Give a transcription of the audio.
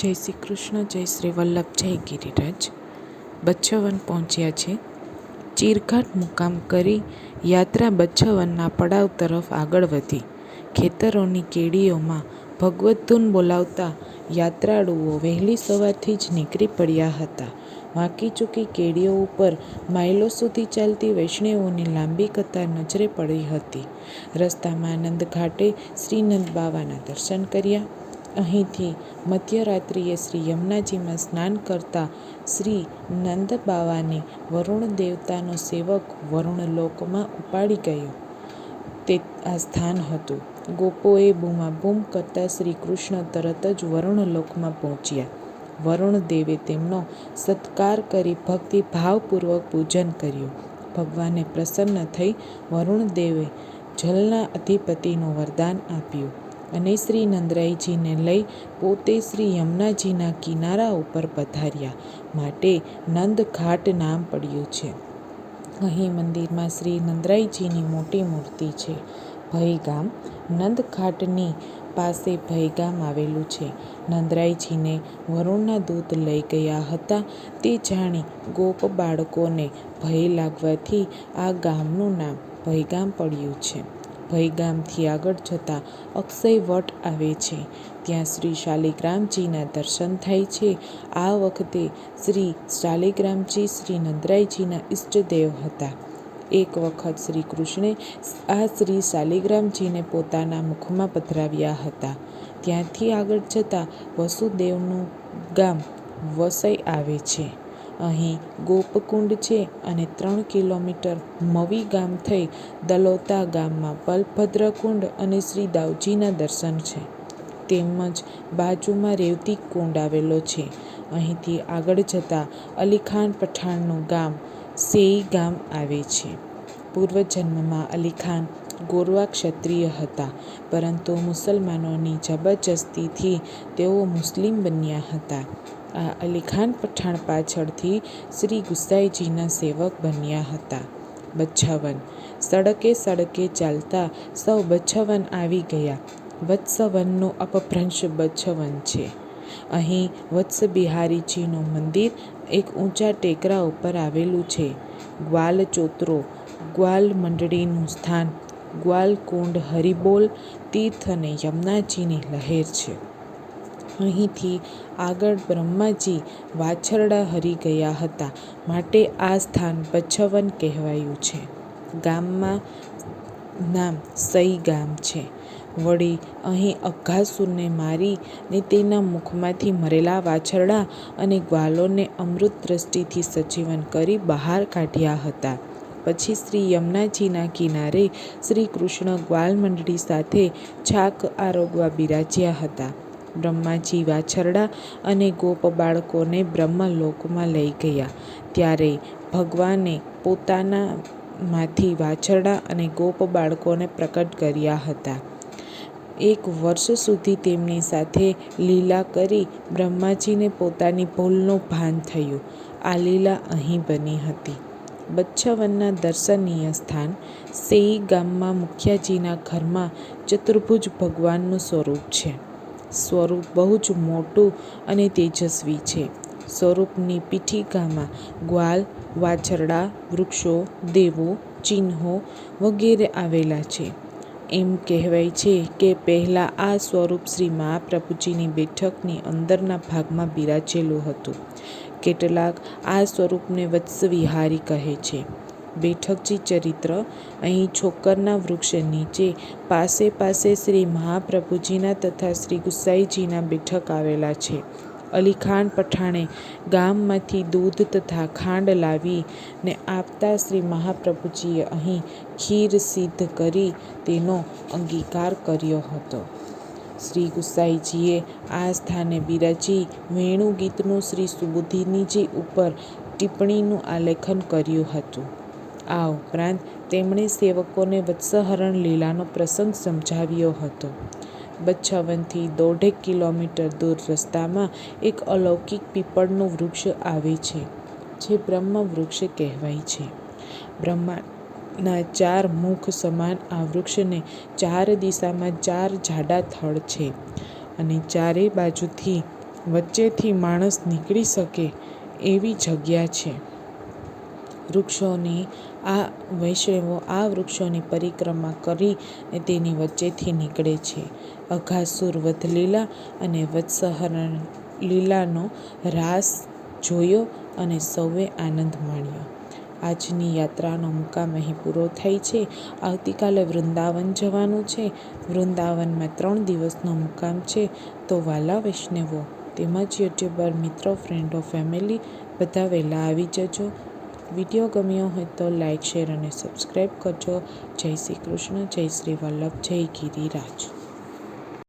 જય શ્રી કૃષ્ણ, જય શ્રી વલ્લભ, જય ગિરિરાજ. બચ્છવન પહોંચ્યા છે. ચીરઘાટ મુકામ કરી યાત્રા બચ્છવનના પડાવ તરફ આગળ વધી. ખેતરોની કેડીઓમાં ભગવત ધૂન બોલાવતા યાત્રાળુઓ વહેલી સવારથી જ નીકળી પડ્યા હતા. વાંકી ચૂકી કેડીઓ ઉપર માઇલો સુધી ચાલતી વૈષ્ણવોની લાંબી કતાર નજરે પડી હતી. રસ્તામાં નંદઘાટે શ્રી નંદબાવાના દર્શન કર્યા. અહીંથી મધ્યરાત્રિએ શ્રી યમુનાજીમાં સ્નાન કરતા શ્રી નંદબાવાને વરુણ દેવતાનો સેવક વરુણલોકમાં ઉપાડી ગયો. તે આ સ્થાન હતું. ગોપોએ બૂમાબૂમ કરતા શ્રી કૃષ્ણ તરત જ વરુણલોકમાં પહોંચ્યા. વરુણદેવે તેમનો સત્કાર કરી ભક્તિભાવપૂર્વક પૂજન કર્યું. ભગવાને પ્રસન્ન થઈ વરુણદેવે જલના અધિપતિનું વરદાન આપ્યું અને શ્રી નંદરાયજીને લઈ પોતે શ્રી યમુનાજીના કિનારા ઉપર પધાર્યા. માટે નંદઘાટ નામ પડ્યું છે. અહીં મંદિરમાં શ્રી નંદરાયજીની મોટી મૂર્તિ છે. ભયગામ નંદઘાટની પાસે ભયગામ આવેલું છે. નંદરાયજીને વરુણના દૂત લઈ ગયા હતા તે જાણી ગોપ બાળકોને ભય લાગવાથી આ ગામનું નામ ભયગામ પડ્યું છે. ભયગામથી આગળ જતાં અક્ષયવટ આવે છે. ત્યાં શ્રી શાલિગ્રામજીના દર્શન થાય છે. આ વખતે શ્રી શાલિગ્રામજી શ્રી નંદરાયજીના ઈષ્ટદેવ હતા. એક વખત શ્રી કૃષ્ણે આ શ્રી શાલિગ્રામજીને પોતાના મુખમાં પધરાવ્યા હતા. ત્યાંથી આગળ જતાં વસુદેવનું ગામ વસઈ આવે છે. અહીં ગોપકુંડ છે અને 3 કિલોમીટર મવી ગામ થઈ દલોતા ગામમાં બલભદ્રકુંડ અને શ્રી દાઉજીના દર્શન છે. તેમજ બાજુમાં રેવતી કુંડ આવેલો છે. અહીંથી આગળ જતાં અલીખાન પઠાણનું ગામ સેઈ ગામ આવે છે. પૂર્વજન્મમાં અલીખાન ગોરવા ક્ષત્રિય હતા, પરંતુ મુસલમાનોની જબરજસ્તીથી તેઓ મુસ્લિમ બન્યા હતા. આ અલીખાન પઠાણ પાછળથી શ્રી ગુસાઈજીના સેવક બન્યા હતા. બચ્છવન સડકે સડકે ચાલતા સૌ બચ્છવન આવી ગયા. વત્સવનનું અપભ્રંશ બચ્છવન છે. અહીં વત્સબિહારીજીનું મંદિર એક ઊંચા ટેકરા ઉપર આવેલું છે. ગ્વાલ ચોતરો ગ્વાલ મંડળીનું સ્થાન, ગ્વાલ કુંડ, હરિબોલ તીર્થ અને યમુનાજીની લહેર છે. અહીંથી આગળ બ્રહ્માજી વાછરડા હરી ગયા હતા, માટે આ સ્થાન બચ્છવન કહેવાયું છે. ગામમાં નામ સઈ ગામ છે. વળી અહીં અઘાસુરને મારી ને તેના મુખમાંથી મરેલા વાછરડા અને ગ્વાલોને અમૃત દ્રષ્ટિથી સજીવન કરી બહાર કાઢ્યા હતા. પછી શ્રી યમુનાજીના કિનારે શ્રી કૃષ્ણ ગ્વાલ મંડળી સાથે છાક આરોગવા બિરાજ્યા હતા. બ્રહ્માજી વાછરડા અને ગોપ બાળકોને બ્રહ્મલોકમાં લઈ ગયા. ત્યારે ભગવાને પોતાના માંથી વાછરડા અને ગોપ બાળકોને પ્રકટ કર્યા હતા. 1 વર્ષ સુધી તેમની સાથે લીલા કરી બ્રહ્માજીને પોતાની ભૂલનું ભાન થયું. આ લીલા અહીં બની હતી. બચ્છવનના દર્શનીય સ્થાન સેઈ ગામમાં મુખિયાજીના ઘરમાં ચતુર્ભુજ ભગવાનનું સ્વરૂપ છે. સ્વરૂપ બહુ જ મોટું અને તેજસ્વી છે. સ્વરૂપની પીઠિકામાં ગ્વાલ, વાછરડા, વૃક્ષો, દેવો, ચિહ્નો વગેરે આવેલા છે. એમ કહેવાય છે કે પહેલાં આ સ્વરૂપ શ્રી મહાપ્રભુજીની બેઠકની અંદરના ભાગમાં બિરાજેલું હતું. કેટલાક આ સ્વરૂપને વત્સવિહારી કહે છે. બેઠકજી ચરિત્ર અહીં છોકરના વૃક્ષ નીચે પાસે પાસે શ્રી મહાપ્રભુજીના તથા શ્રી ગુસાઈજીના બેઠક આવેલા છે. અલીખાન પઠાણે ગામમાંથી દૂધ તથા ખાંડ લાવી ને આપતા શ્રી મહાપ્રભુજીએ અહીં ખીર સિદ્ધ કરી તેનો અંગીકાર કર્યો હતો. શ્રી ગુસાઈજીએ આ સ્થાને બિરાજી વેણુ ગીતનું શ્રી સુબુધિનીજી ઉપર ટિપ્પણીનું આલેખન કર્યું હતું. આ ઉપરાંત તેમણે સેવકોને વત્સહરણ લીલાનો પ્રસંગ સમજાવ્યો હતો. બચ્છવનથી 1.5 કિલોમીટર દૂર રસ્તામાં એક અલૌકિક પીપળનું વૃક્ષ આવે છે, જે બ્રહ્મ વૃક્ષ કહેવાય છે. બ્રહ્માના 4 મુખ સમાન આ વૃક્ષને 4 દિશામાં 4 જાડા થડ છે અને ચારે બાજુથી વચ્ચેથી માણસ નીકળી શકે એવી જગ્યા છે. વૃક્ષોની વૈષ્ણવો આ વૃક્ષોની પરિક્રમા કરીને તેની વચ્ચેથી નીકળે છે. અઘાસુર વધલીલા અને વત્સહરણ લીલાનો રાસ જોયો અને સૌએ આનંદ માણ્યો. આજની યાત્રાનો મુકામ અહીં પૂરો થાય છે. આવતીકાલે વૃંદાવન જવાનું છે. વૃંદાવનમાં 3 દિવસનો મુકામ છે. તો વાલા વૈષ્ણવો તેમજ યુટ્યુબર મિત્રો, ફ્રેન્ડો, ફેમિલી બધા વહેલા આવી જજો. વિડીયો ગમ્યો હોય તો લાઇક, શેર અને સબસ્ક્રાઈબ કરજો. જય શ્રી કૃષ્ણ, જય શ્રી વલ્લભ, જય ગિરિરાજ.